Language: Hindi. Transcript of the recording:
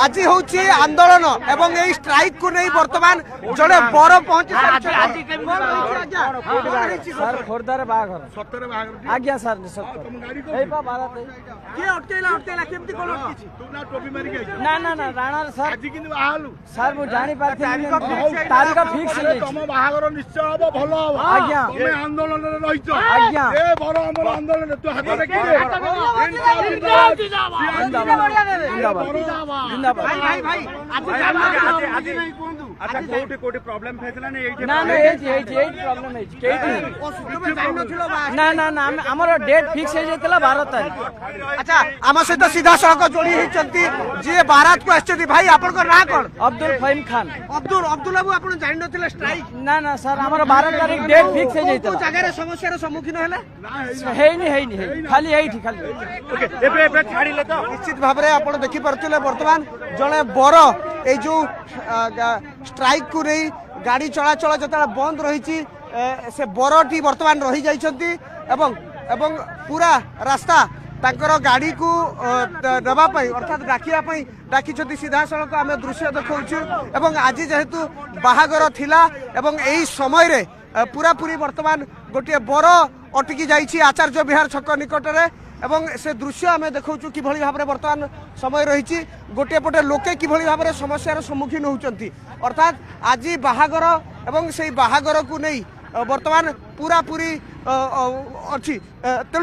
आज हूँ आंदोलन एवं यही स्ट्राइक को नहीं बर्तमान जड़े बर पहुंची सर खोर्धार बाहाघर आज्ञा सर ना ना ना राणा सर सर मु जानी पारथि तारीख फिक्स तम बाहागर निश्चय हम भल हम आज्ञा तुम आंदोलन रहिछ आज्ञा ए बर हमर आंदोलन तू हाथ देखि भाई भाई आज नहीं कोंदु अच्छा कोठी प्रॉब्लम फैसला नै एठी ना ना एठी प्रॉब्लम है ना ना ना हमर डेट फिक्स है जेतला 12 तारीख अच्छा आम सहित सीधा सड़क जोड़ी होती जी बारात को आछथि भाई आपन को ना कोन अब्दुल फहीम खान अब्दुल बाबू आपन जानि नथिले स्ट्राइक ना ना सर हमर 12 तारीख डेट फिक्स है जेतला जगह रे समस्या रो सम्मुखीन हैला है नहीं खाली एठी खाली ओके एबे छाड़ीले तो निश्चित भाव में आप देखी पारे बर्तमान जड़े बर ये जो स्ट्राइक को नहीं गाड़ी चलाचल जो बंद रही से बरटी बर्तमान रही जाइछंती एवं पूरा रास्ता तांकर गाड़ी को नवाई अर्थात डाकी सीधा सड़क आम दृश्य देखा एवं आज जेहेतु बाहागर थिला एवं यही समय रे पूरा पूरी बर्तमान गोटे बर अटकी जाइछि आचार्य विहार छक निकट में एवं से दृश्य आम देखा कि भाव में बर्तमान समय रही गोटे पटे लोके कि भाव में समस्यार सम्मुखीन होती अर्थात आज बाहागर एवं से बाहागर को नहीं बर्तमान पूरा पूरी अच्छी तेणु